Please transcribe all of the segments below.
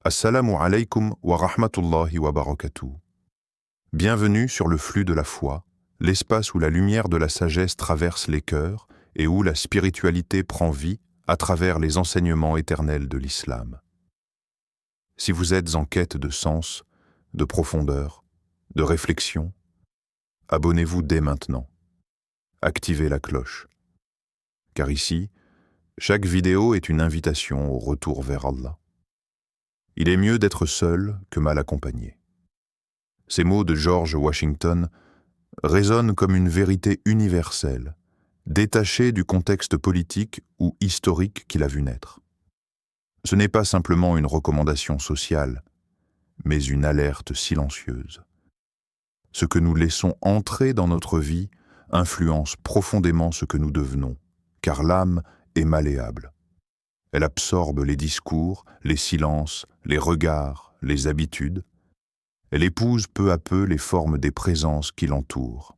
Assalamu alaikum wa rahmatullahi wa barakatuh. Bienvenue sur le flux de la foi, l'espace où la lumière de la sagesse traverse les cœurs et où la spiritualité prend vie à travers les enseignements éternels de l'islam. Si vous êtes en quête de sens, de profondeur, de réflexion, abonnez-vous dès maintenant. Activez la cloche. Car ici, chaque vidéo est une invitation au retour vers Allah. Il est mieux d'être seul que mal accompagné. Ces mots de George Washington résonnent comme une vérité universelle, détachée du contexte politique ou historique qu'il a vu naître. Ce n'est pas simplement une recommandation sociale, mais une alerte silencieuse. Ce que nous laissons entrer dans notre vie influence profondément ce que nous devenons, car l'âme est malléable. Elle absorbe les discours, les silences, les regards, les habitudes. Elle épouse peu à peu les formes des présences qui l'entourent.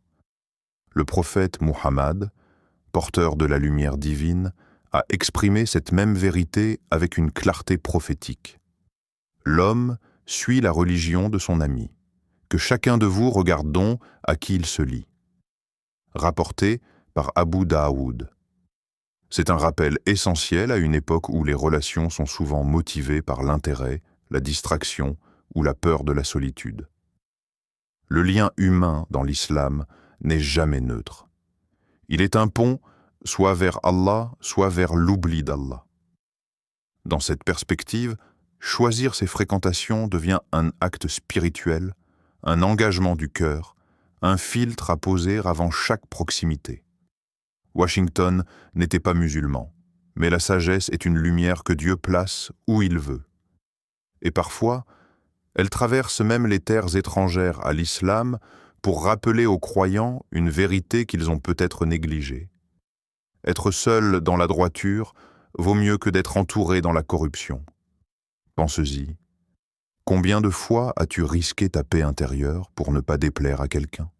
Le prophète Muhammad, porteur de la lumière divine, a exprimé cette même vérité avec une clarté prophétique. L'homme suit la religion de son ami. Que chacun de vous regarde donc à qui il se lie. Rapporté par Abu Daoud. C'est un rappel essentiel à une époque où les relations sont souvent motivées par l'intérêt, la distraction ou la peur de la solitude. Le lien humain dans l'islam n'est jamais neutre. Il est un pont soit vers Allah, soit vers l'oubli d'Allah. Dans cette perspective, choisir ses fréquentations devient un acte spirituel, un engagement du cœur, un filtre à poser avant chaque proximité. Washington n'était pas musulman, mais la sagesse est une lumière que Dieu place où il veut. Et parfois, elle traverse même les terres étrangères à l'islam pour rappeler aux croyants une vérité qu'ils ont peut-être négligée. Être seul dans la droiture vaut mieux que d'être entouré dans la corruption. Pense-y. Combien de fois as-tu risqué ta paix intérieure pour ne pas déplaire à quelqu'un?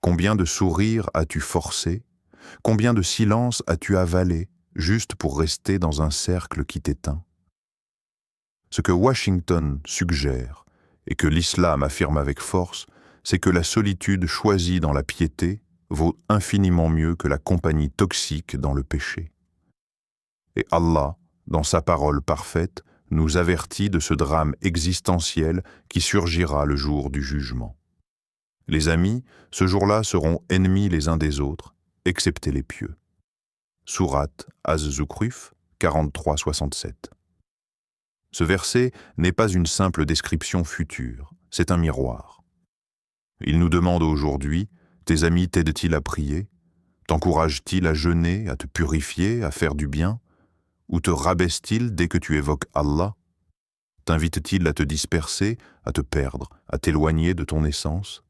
Combien de sourires as-tu forcé? Combien de silences as-tu avalé juste pour rester dans un cercle qui t'éteint? Ce que Washington suggère et que l'islam affirme avec force, c'est que la solitude choisie dans la piété vaut infiniment mieux que la compagnie toxique dans le péché. Et Allah, dans sa parole parfaite, nous avertit de ce drame existentiel qui surgira le jour du jugement. Les amis, ce jour-là, seront ennemis les uns des autres, excepté les pieux. Sourate Az-Zukhruf 43-67. Ce verset n'est pas une simple description future, c'est un miroir. Il nous demande aujourd'hui, tes amis t'aident-ils à prier? T'encouragent-ils à jeûner, à te purifier, à faire du bien? Ou te rabaissent-ils dès que tu évoques Allah? T'invitent-ils à te disperser, à te perdre, à t'éloigner de ton essence?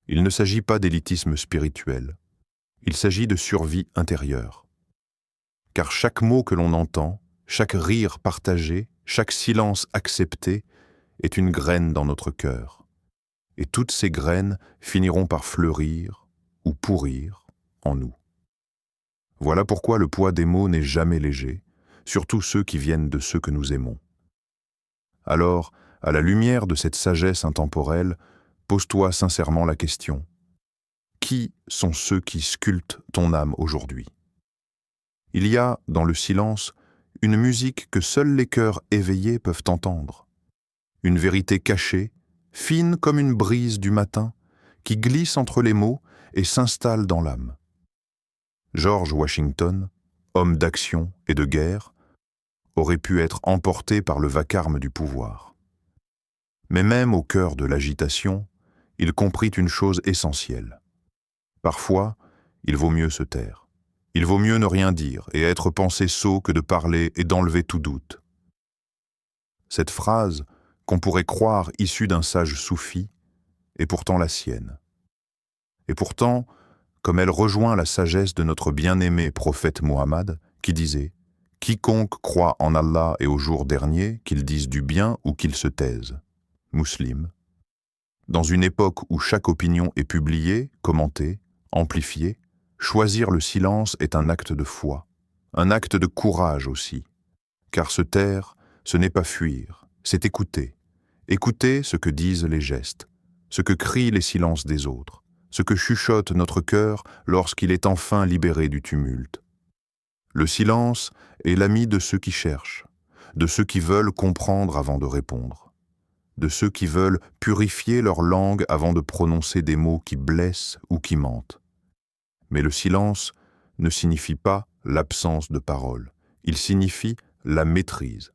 Il ne s'agit pas d'élitisme spirituel. Il s'agit de survie intérieure. Car chaque mot que l'on entend, chaque rire partagé, chaque silence accepté est une graine dans notre cœur. Et toutes ces graines finiront par fleurir ou pourrir en nous. Voilà pourquoi le poids des mots n'est jamais léger, surtout ceux qui viennent de ceux que nous aimons. Alors, à la lumière de cette sagesse intemporelle, pose-toi sincèrement la question. Qui sont ceux qui sculptent ton âme aujourd'hui? Il y a, dans le silence, une musique que seuls les cœurs éveillés peuvent entendre. Une vérité cachée, fine comme une brise du matin, qui glisse entre les mots et s'installe dans l'âme. George Washington, homme d'action et de guerre, aurait pu être emporté par le vacarme du pouvoir. Mais même au cœur de l'agitation, il comprit une chose essentielle. Parfois, il vaut mieux se taire. Il vaut mieux ne rien dire et être pensé sot que de parler et d'enlever tout doute. Cette phrase, qu'on pourrait croire issue d'un sage soufi, est pourtant la sienne. Et pourtant, comme elle rejoint la sagesse de notre bien-aimé prophète Muhammad, qui disait « Quiconque croit en Allah et au jour dernier, qu'il dise du bien ou qu'il se taise. » Muslim. Dans une époque où chaque opinion est publiée, commentée, amplifiée, choisir le silence est un acte de foi, un acte de courage aussi, car se taire, ce n'est pas fuir, c'est écouter. Écouter ce que disent les gestes, ce que crient les silences des autres, ce que chuchote notre cœur lorsqu'il est enfin libéré du tumulte. Le silence est l'ami de ceux qui cherchent, de ceux qui veulent comprendre avant de répondre, de ceux qui veulent purifier leur langue avant de prononcer des mots qui blessent ou qui mentent. Mais le silence ne signifie pas l'absence de parole, il signifie la maîtrise.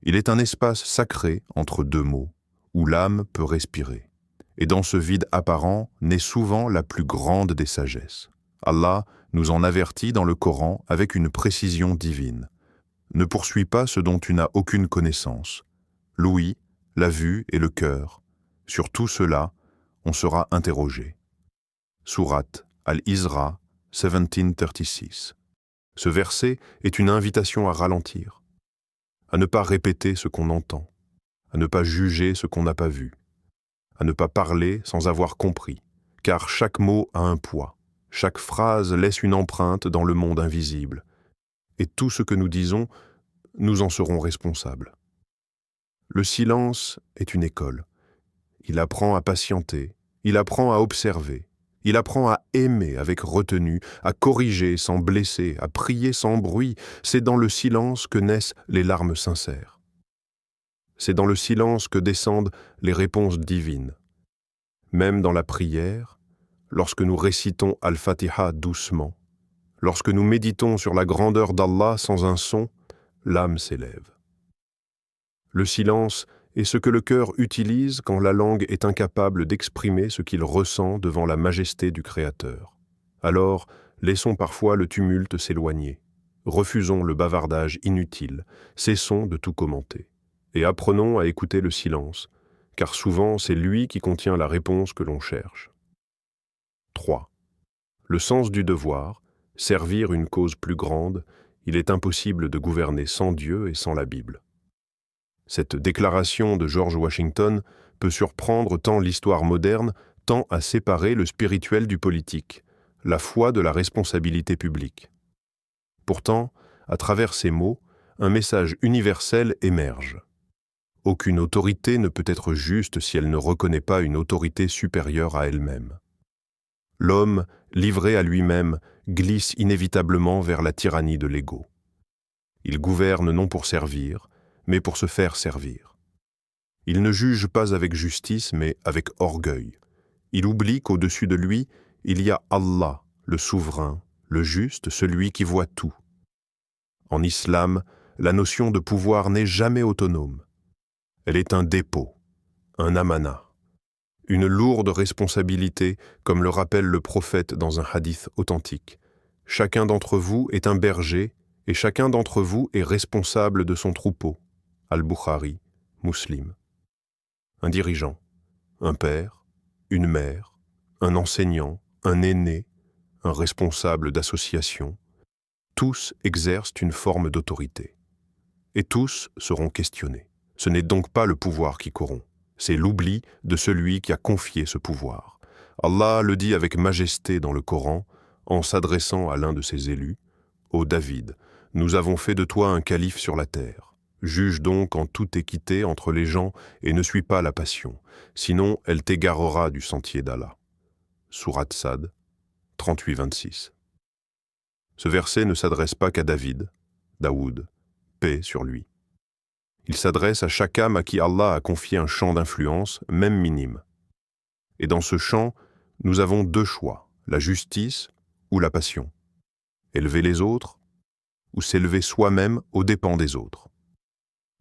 Il est un espace sacré entre deux mots, où l'âme peut respirer. Et dans ce vide apparent naît souvent la plus grande des sagesses. Allah nous en avertit dans le Coran avec une précision divine. Ne poursuis pas ce dont tu n'as aucune connaissance. L'ouïe, la vue et le cœur. Sur tout cela, on sera interrogé. Sourate Al-Isra 1736. Ce verset est une invitation à ralentir, à ne pas répéter ce qu'on entend, à ne pas juger ce qu'on n'a pas vu, à ne pas parler sans avoir compris, car chaque mot a un poids, chaque phrase laisse une empreinte dans le monde invisible, et tout ce que nous disons, nous en serons responsables. Le silence est une école. Il apprend à patienter, il apprend à observer, il apprend à aimer avec retenue, à corriger sans blesser, à prier sans bruit. C'est dans le silence que naissent les larmes sincères. C'est dans le silence que descendent les réponses divines. Même dans la prière, lorsque nous récitons Al-Fatiha doucement, lorsque nous méditons sur la grandeur d'Allah sans un son, l'âme s'élève. Le silence est ce que le cœur utilise quand la langue est incapable d'exprimer ce qu'il ressent devant la majesté du Créateur. Alors, laissons parfois le tumulte s'éloigner. Refusons le bavardage inutile, cessons de tout commenter. Et apprenons à écouter le silence, car souvent c'est lui qui contient la réponse que l'on cherche. 3. Le sens du devoir, servir une cause plus grande, il est impossible de gouverner sans Dieu et sans la Bible. Cette déclaration de George Washington peut surprendre tant l'histoire moderne tend à séparer le spirituel du politique, la foi de la responsabilité publique. Pourtant, à travers ces mots, un message universel émerge. Aucune autorité ne peut être juste si elle ne reconnaît pas une autorité supérieure à elle-même. L'homme, livré à lui-même, glisse inévitablement vers la tyrannie de l'ego. Il gouverne non pour servir, mais pour se faire servir. Il ne juge pas avec justice, mais avec orgueil. Il oublie qu'au-dessus de lui, il y a Allah, le souverain, le juste, celui qui voit tout. En islam, la notion de pouvoir n'est jamais autonome. Elle est un dépôt, un amana, une lourde responsabilité, comme le rappelle le prophète dans un hadith authentique. Chacun d'entre vous est un berger, et chacun d'entre vous est responsable de son troupeau. Al-Bukhari, Muslim. Un dirigeant, un père, une mère, un enseignant, un aîné, un responsable d'association, tous exercent une forme d'autorité. Et tous seront questionnés. Ce n'est donc pas le pouvoir qui corrompt, c'est l'oubli de celui qui a confié ce pouvoir. Allah le dit avec majesté dans le Coran, en s'adressant à l'un de ses élus, « Ô David, nous avons fait de toi un calife sur la terre. Juge donc en toute équité entre les gens et ne suis pas la passion, sinon elle t'égarera du sentier d'Allah. » Sourate Sad, 38-26. Ce verset ne s'adresse pas qu'à David, Daoud, paix sur lui. Il s'adresse à chaque âme à qui Allah a confié un champ d'influence, même minime. Et dans ce champ, nous avons deux choix, la justice ou la passion. Élever les autres ou s'élever soi-même aux dépens des autres.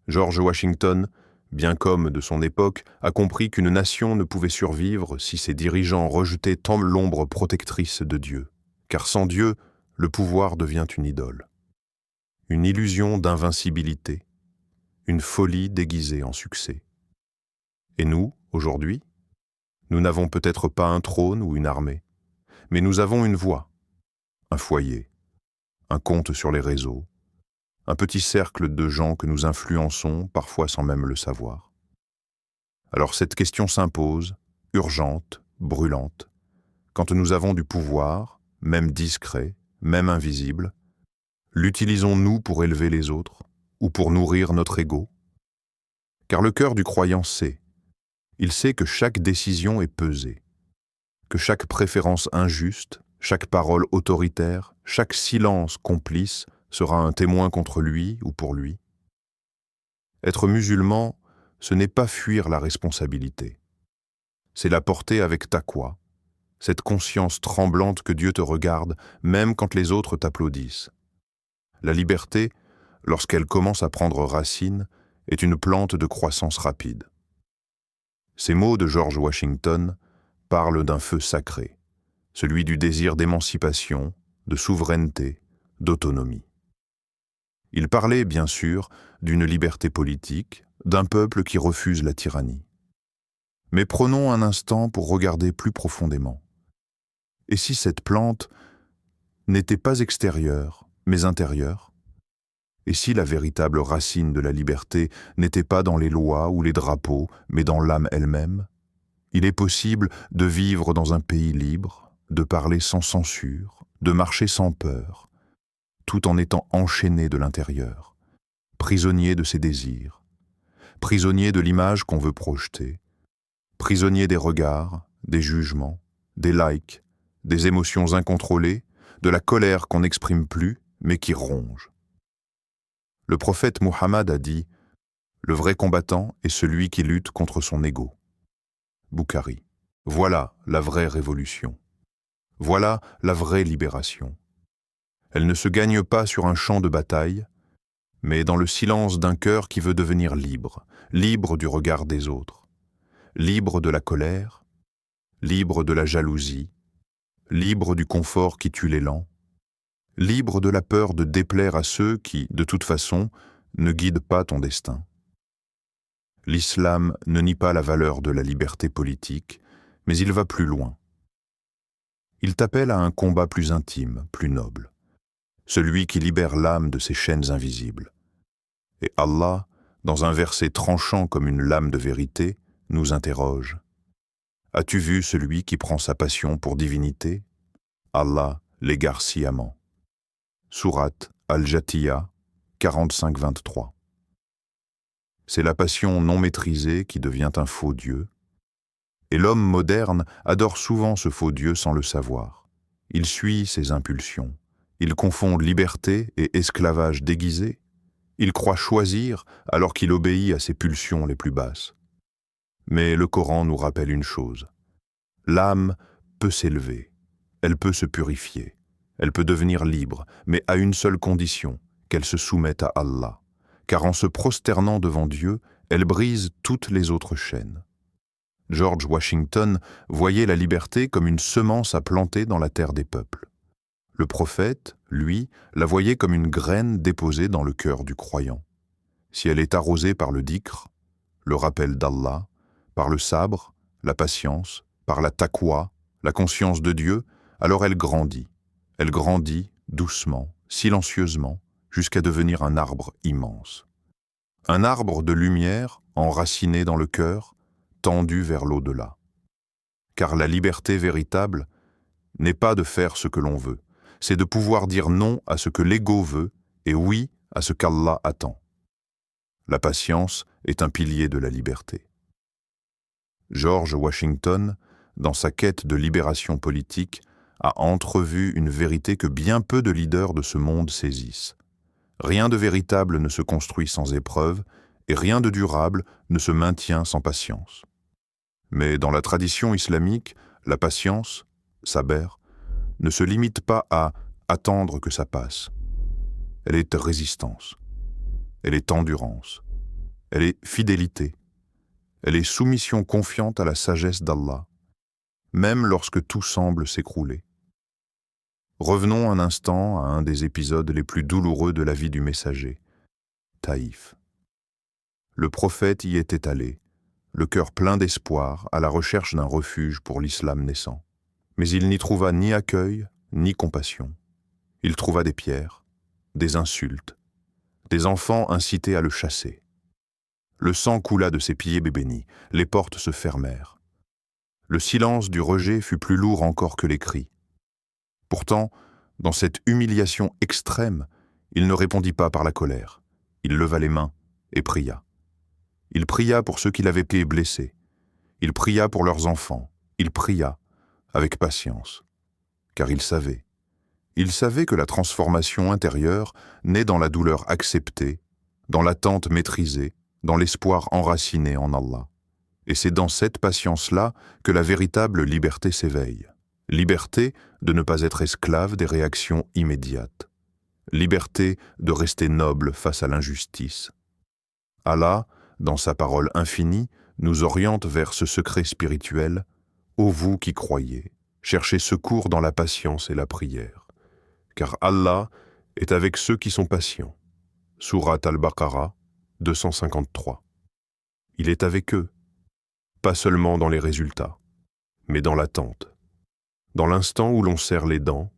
George Washington, bien qu'homme de son époque, a compris qu'une nation ne pouvait survivre si ses dirigeants rejetaient tant l'ombre protectrice de Dieu, car sans Dieu, le pouvoir devient une idole. Une illusion d'invincibilité, une folie déguisée en succès. Et nous, aujourd'hui, nous n'avons peut-être pas un trône ou une armée, mais nous avons une voix, un foyer, un compte sur les réseaux, un petit cercle de gens que nous influençons, parfois sans même le savoir. Alors cette question s'impose, urgente, brûlante. Quand nous avons du pouvoir, même discret, même invisible, l'utilisons-nous pour élever les autres ou pour nourrir notre ego, Car le cœur du croyant sait. Il sait que chaque décision est pesée, que chaque préférence injuste, chaque parole autoritaire, chaque silence complice sera un témoin contre lui ou pour lui. Être musulman, ce n'est pas fuir la responsabilité. C'est la porter avec taqwa, cette conscience tremblante que Dieu te regarde, même quand les autres t'applaudissent. La liberté, lorsqu'elle commence à prendre racine, est une plante de croissance rapide. Ces mots de George Washington parlent d'un feu sacré, celui du désir d'émancipation, de souveraineté, d'autonomie. Il parlait, bien sûr, d'une liberté politique, d'un peuple qui refuse la tyrannie. Mais prenons un instant pour regarder plus profondément. Et si cette plante n'était pas extérieure, mais intérieure? Et si la véritable racine de la liberté n'était pas dans les lois ou les drapeaux, mais dans l'âme elle-même? Il est possible de vivre dans un pays libre, de parler sans censure, de marcher sans peur, tout en étant enchaîné de l'intérieur, prisonnier de ses désirs, prisonnier de l'image qu'on veut projeter, prisonnier des regards, des jugements, des likes, des émotions incontrôlées, de la colère qu'on n'exprime plus, mais qui ronge. Le prophète Muhammad a dit « Le vrai combattant est celui qui lutte contre son ego ». Bukhari. Voilà la vraie révolution. Voilà la vraie libération. Elle ne se gagne pas sur un champ de bataille, mais dans le silence d'un cœur qui veut devenir libre, libre du regard des autres, libre de la colère, libre de la jalousie, libre du confort qui tue l'élan, libre de la peur de déplaire à ceux qui, de toute façon, ne guident pas ton destin. L'islam ne nie pas la valeur de la liberté politique, mais il va plus loin. Il t'appelle à un combat plus intime, plus noble, celui qui libère l'âme de ses chaînes invisibles. Et Allah, dans un verset tranchant comme une lame de vérité, nous interroge. As-tu vu celui qui prend sa passion pour divinité? Allah l'égare sciemment. Sourate Al-Jathiya 45-23. C'est la passion non maîtrisée qui devient un faux Dieu. Et l'homme moderne adore souvent ce faux Dieu sans le savoir. Il suit ses impulsions. Il confond liberté et esclavage déguisé. Il croit choisir alors qu'il obéit à ses pulsions les plus basses. Mais le Coran nous rappelle une chose. L'âme peut s'élever, elle peut se purifier, elle peut devenir libre, mais à une seule condition, qu'elle se soumette à Allah. Car en se prosternant devant Dieu, elle brise toutes les autres chaînes. George Washington voyait la liberté comme une semence à planter dans la terre des peuples. Le prophète, lui, la voyait comme une graine déposée dans le cœur du croyant. Si elle est arrosée par le dhikr, le rappel d'Allah, par le sabre, la patience, par la taqwa, la conscience de Dieu, alors elle grandit. Elle grandit doucement, silencieusement, jusqu'à devenir un arbre immense. Un arbre de lumière, enraciné dans le cœur, tendu vers l'au-delà. Car la liberté véritable n'est pas de faire ce que l'on veut, c'est de pouvoir dire non à ce que l'ego veut et oui à ce qu'Allah attend. La patience est un pilier de la liberté. George Washington, dans sa quête de libération politique, a entrevu une vérité que bien peu de leaders de ce monde saisissent. Rien de véritable ne se construit sans épreuve, et rien de durable ne se maintient sans patience. Mais dans la tradition islamique, la patience, saber, ne se limite pas à attendre que ça passe. Elle est résistance, elle est endurance, elle est fidélité, elle est soumission confiante à la sagesse d'Allah, même lorsque tout semble s'écrouler. Revenons un instant à un des épisodes les plus douloureux de la vie du messager, Taïf. Le prophète y était allé, le cœur plein d'espoir, à la recherche d'un refuge pour l'islam naissant. Mais il n'y trouva ni accueil, ni compassion. Il trouva des pierres, des insultes, des enfants incités à le chasser. Le sang coula de ses pieds bébénis, les portes se fermèrent. Le silence du rejet fut plus lourd encore que les cris. Pourtant, dans cette humiliation extrême, il ne répondit pas par la colère. Il leva les mains et pria. Il pria pour ceux qu'il avait été blessés. Il pria pour leurs enfants. Il pria avec patience, car il savait. Il savait que la transformation intérieure naît dans la douleur acceptée, dans l'attente maîtrisée, dans l'espoir enraciné en Allah. Et c'est dans cette patience-là que la véritable liberté s'éveille. Liberté de ne pas être esclave des réactions immédiates. Liberté de rester noble face à l'injustice. Allah, dans sa parole infinie, nous oriente vers ce secret spirituel. Ô vous qui croyez, cherchez secours dans la patience et la prière. Car Allah est avec ceux qui sont patients. Sourate Al-Baqarah, 253. Il est avec eux, pas seulement dans les résultats, mais dans l'attente, dans l'instant où l'on serre les dents,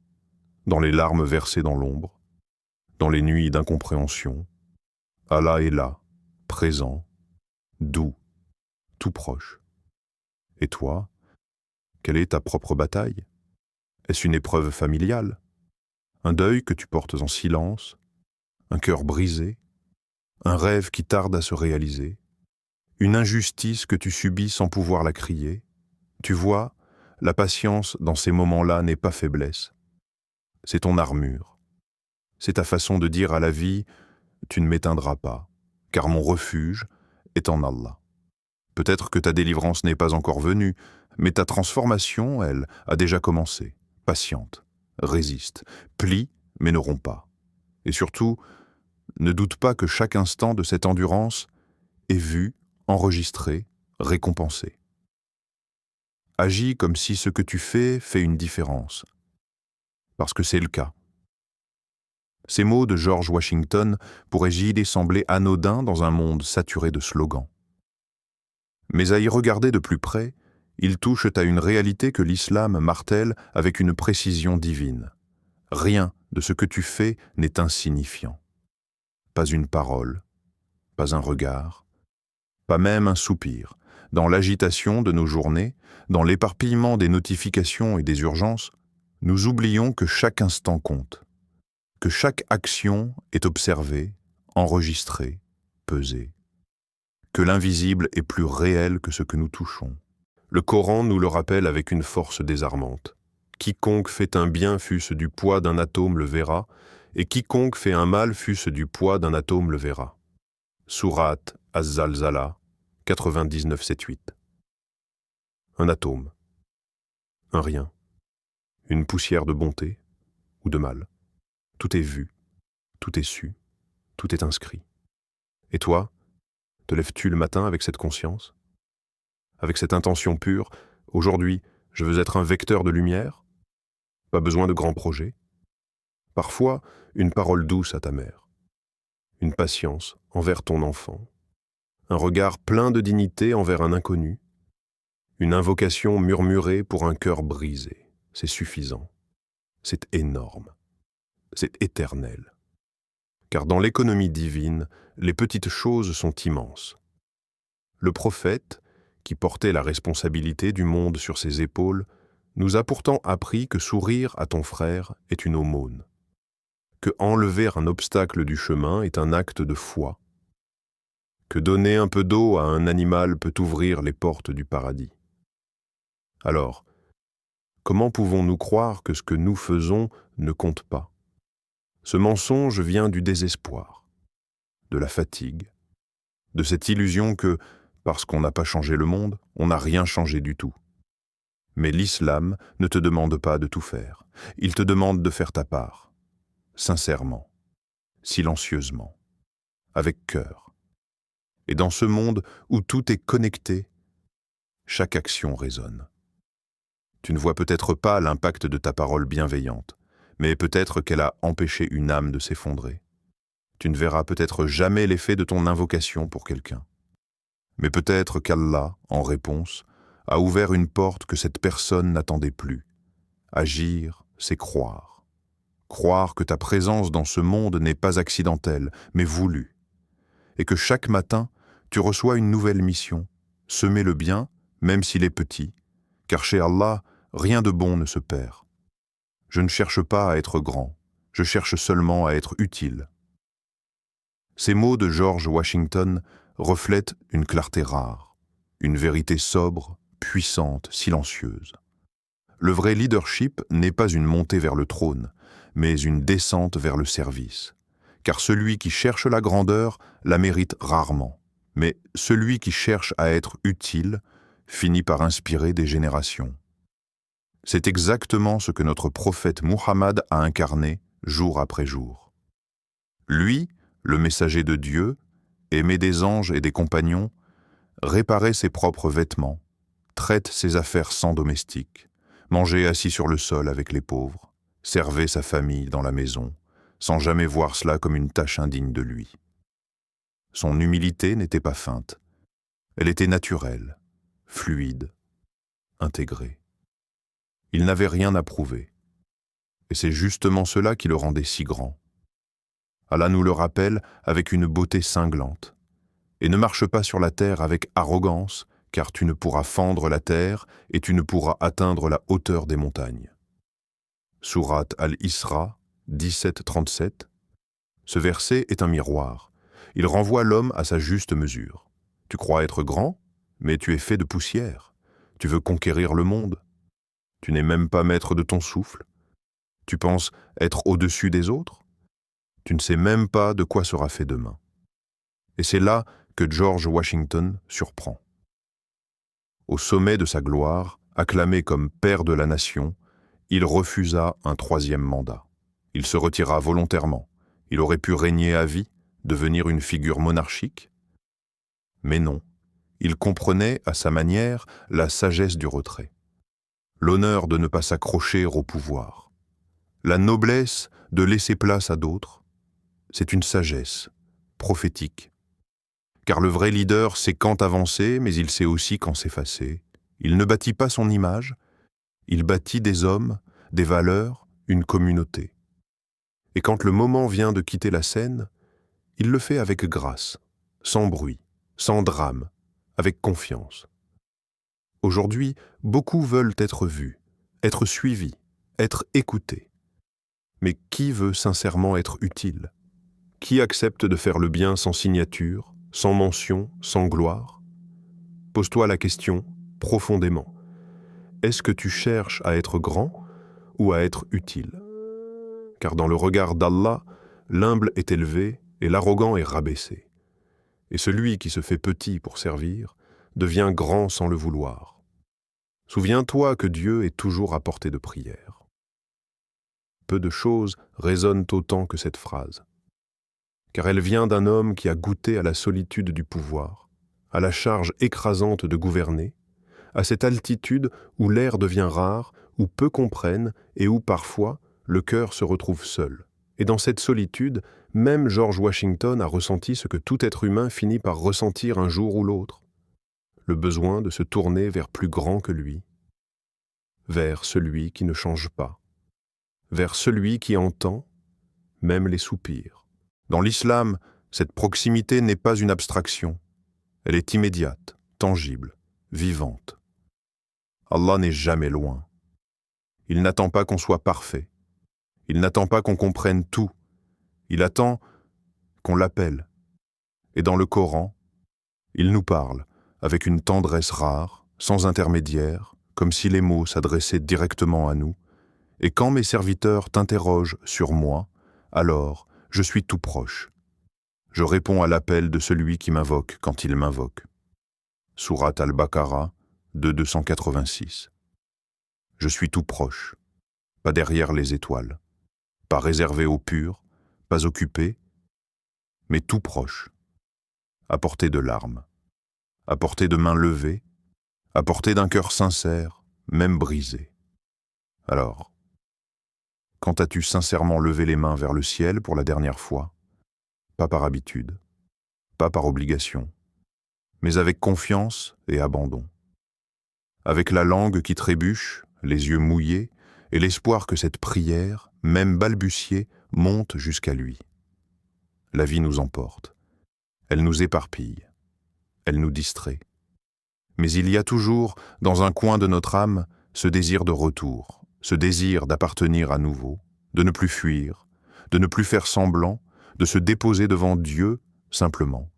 dans les larmes versées dans l'ombre, dans les nuits d'incompréhension. Allah est là, présent, doux, tout proche. Et toi, quelle est ta propre bataille? Est-ce une épreuve familiale? Un deuil que tu portes en silence? Un cœur brisé? Un rêve qui tarde à se réaliser? Une injustice que tu subis sans pouvoir la crier? Tu vois, la patience dans ces moments-là n'est pas faiblesse. C'est ton armure. C'est ta façon de dire à la vie, tu ne m'éteindras pas, car mon refuge est en Allah. Peut-être que ta délivrance n'est pas encore venue, mais ta transformation, elle, a déjà commencé. Patiente, résiste, plie, mais ne rompt pas. Et surtout, ne doute pas que chaque instant de cette endurance est vu, enregistré, récompensé. Agis comme si ce que tu fais fait une différence, parce que c'est le cas. Ces mots de George Washington pourraient giler sembler anodins dans un monde saturé de slogans. Mais à y regarder de plus près, ils touchent à une réalité que l'islam martèle avec une précision divine. Rien de ce que tu fais n'est insignifiant. Pas une parole, pas un regard, pas même un soupir. Dans l'agitation de nos journées, dans l'éparpillement des notifications et des urgences, nous oublions que chaque instant compte, que chaque action est observée, enregistrée, pesée, que l'invisible est plus réel que ce que nous touchons. Le Coran nous le rappelle avec une force désarmante. Quiconque fait un bien fût-ce du poids d'un atome le verra, et quiconque fait un mal fût-ce du poids d'un atome le verra. Sourate Az-Zalzala, 99-7-8. Un atome. Un rien. Une poussière de bonté ou de mal. Tout est vu, tout est su, tout est inscrit. Et toi, te lèves-tu le matin avec cette conscience? Avec cette intention pure, aujourd'hui, je veux être un vecteur de lumière? Pas besoin de grands projets. Parfois, une parole douce à ta mère. Une patience envers ton enfant. Un regard plein de dignité envers un inconnu. Une invocation murmurée pour un cœur brisé. C'est suffisant. C'est énorme. C'est éternel. Car dans l'économie divine, les petites choses sont immenses. Le prophète, qui portait la responsabilité du monde sur ses épaules, nous a pourtant appris que sourire à ton frère est une aumône, que enlever un obstacle du chemin est un acte de foi, que donner un peu d'eau à un animal peut ouvrir les portes du paradis. Alors, comment pouvons-nous croire que ce que nous faisons ne compte pas? Ce mensonge vient du désespoir, de la fatigue, de cette illusion que, parce qu'on n'a pas changé le monde, on n'a rien changé du tout. Mais l'islam ne te demande pas de tout faire. Il te demande de faire ta part, sincèrement, silencieusement, avec cœur. Et dans ce monde où tout est connecté, chaque action résonne. Tu ne vois peut-être pas l'impact de ta parole bienveillante, mais peut-être qu'elle a empêché une âme de s'effondrer. Tu ne verras peut-être jamais l'effet de ton invocation pour quelqu'un. Mais peut-être qu'Allah, en réponse, a ouvert une porte que cette personne n'attendait plus. Agir, c'est croire. Croire que ta présence dans ce monde n'est pas accidentelle, mais voulue. Et que chaque matin, tu reçois une nouvelle mission, semer le bien, même s'il est petit, car chez Allah, rien de bon ne se perd. Je ne cherche pas à être grand, je cherche seulement à être utile. Ces mots de George Washington reflète une clarté rare, une vérité sobre, puissante, silencieuse. Le vrai leadership n'est pas une montée vers le trône, mais une descente vers le service. Car celui qui cherche la grandeur la mérite rarement, mais celui qui cherche à être utile finit par inspirer des générations. C'est exactement ce que notre prophète Muhammad a incarné jour après jour. Lui, le messager de Dieu, aimé des anges et des compagnons, réparait ses propres vêtements, traite ses affaires sans domestique, mangeait assis sur le sol avec les pauvres, servait sa famille dans la maison, sans jamais voir cela comme une tâche indigne de lui. Son humilité n'était pas feinte, elle était naturelle, fluide, intégrée. Il n'avait rien à prouver, et c'est justement cela qui le rendait si grand. Allah nous le rappelle avec une beauté cinglante. Et ne marche pas sur la terre avec arrogance, car tu ne pourras fendre la terre et tu ne pourras atteindre la hauteur des montagnes. Sourate Al-Isra, 17-37. Ce verset est un miroir. Il renvoie l'homme à sa juste mesure. Tu crois être grand, mais tu es fait de poussière. Tu veux conquérir le monde. Tu n'es même pas maître de ton souffle. Tu penses être au-dessus des autres. Tu ne sais même pas de quoi sera fait demain. Et c'est là que George Washington surprend. Au sommet de sa gloire, acclamé comme père de la nation, il refusa un 3e mandat. Il se retira volontairement. Il aurait pu régner à vie, devenir une figure monarchique. Mais non, il comprenait à sa manière la sagesse du retrait, l'honneur de ne pas s'accrocher au pouvoir, la noblesse de laisser place à d'autres. C'est une sagesse prophétique. Car le vrai leader sait quand avancer, mais il sait aussi quand s'effacer. Il ne bâtit pas son image, il bâtit des hommes, des valeurs, une communauté. Et quand le moment vient de quitter la scène, il le fait avec grâce, sans bruit, sans drame, avec confiance. Aujourd'hui, beaucoup veulent être vus, être suivis, être écoutés. Mais qui veut sincèrement être utile? Qui accepte de faire le bien sans signature, sans mention, sans gloire? Pose-toi la question profondément. Est-ce que tu cherches à être grand ou à être utile? Car dans le regard d'Allah, l'humble est élevé et l'arrogant est rabaissé. Et celui qui se fait petit pour servir devient grand sans le vouloir. Souviens-toi que Dieu est toujours à portée de prière. Peu de choses résonnent autant que cette phrase. Car elle vient d'un homme qui a goûté à la solitude du pouvoir, à la charge écrasante de gouverner, à cette altitude où l'air devient rare, où peu comprennent et où parfois le cœur se retrouve seul. Et dans cette solitude, même George Washington a ressenti ce que tout être humain finit par ressentir un jour ou l'autre, le besoin de se tourner vers plus grand que lui, vers celui qui ne change pas, vers celui qui entend même les soupirs. Dans l'islam, cette proximité n'est pas une abstraction, elle est immédiate, tangible, vivante. Allah n'est jamais loin. Il n'attend pas qu'on soit parfait. Il n'attend pas qu'on comprenne tout. Il attend qu'on l'appelle. Et dans le Coran, il nous parle avec une tendresse rare, sans intermédiaire, comme si les mots s'adressaient directement à nous. Et quand mes serviteurs t'interrogent sur moi, alors je suis tout proche. Je réponds à l'appel de celui qui m'invoque quand il m'invoque. Sourate Al-Baqarah, 286. Je suis tout proche, pas derrière les étoiles, pas réservé aux purs, pas occupé, mais tout proche, à portée de larmes, à portée de mains levées, à portée d'un cœur sincère, même brisé. Alors, quand as-tu sincèrement levé les mains vers le ciel pour la dernière fois? Pas par habitude, pas par obligation, mais avec confiance et abandon. Avec la langue qui trébuche, les yeux mouillés, et l'espoir que cette prière, même balbutiée, monte jusqu'à lui. La vie nous emporte. Elle nous éparpille. Elle nous distrait. Mais il y a toujours, dans un coin de notre âme, ce désir de retour, ce désir d'appartenir à nouveau, de ne plus fuir, de ne plus faire semblant, de se déposer devant Dieu simplement.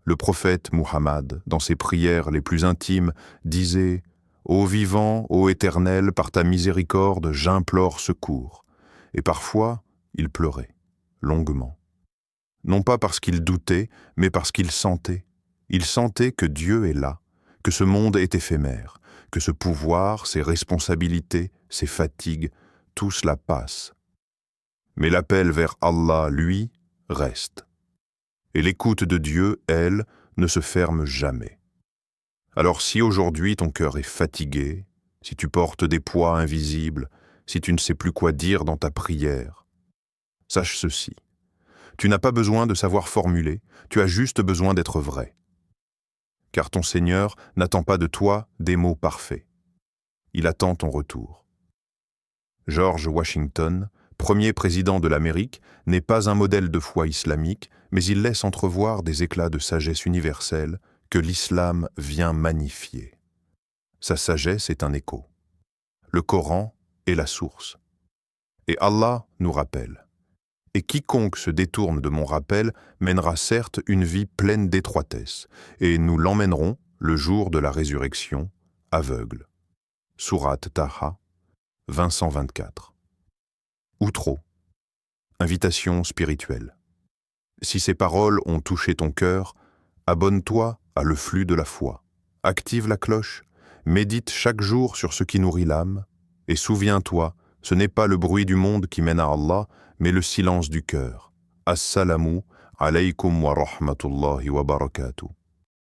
Le prophète Muhammad, dans ses prières les plus intimes, disait « Ô vivant, ô Éternel, par ta miséricorde, j'implore secours ». Et parfois, il pleurait, longuement. Non pas parce qu'il doutait, mais parce qu'il sentait. Il sentait que Dieu est là, que ce monde est éphémère, que ce pouvoir, ses responsabilités, ses fatigues, tout cela passe. Mais l'appel vers Allah, lui, reste. Et l'écoute de Dieu, elle, ne se ferme jamais. Alors si aujourd'hui ton cœur est fatigué, si tu portes des poids invisibles, si tu ne sais plus quoi dire dans ta prière, sache ceci. Tu n'as pas besoin de savoir formuler, tu as juste besoin d'être vrai. Car ton Seigneur n'attend pas de toi des mots parfaits. Il attend ton retour. George Washington, premier président de l'Amérique, n'est pas un modèle de foi islamique, mais il laisse entrevoir des éclats de sagesse universelle que l'islam vient magnifier. Sa sagesse est un écho. Le Coran est la source. Et Allah nous rappelle. Et quiconque se détourne de mon rappel mènera certes une vie pleine d'étroitesse, et nous l'emmènerons, le jour de la résurrection, aveugle. Sourate Taha, 20-124. Outro. Invitation spirituelle. Si ces paroles ont touché ton cœur, abonne-toi à Le Flux de la Foi. Active la cloche, médite chaque jour sur ce qui nourrit l'âme, et souviens-toi, ce n'est pas le bruit du monde qui mène à Allah, mais le silence du cœur. Assalamu alaykum wa rahmatullahi wa barakatuh.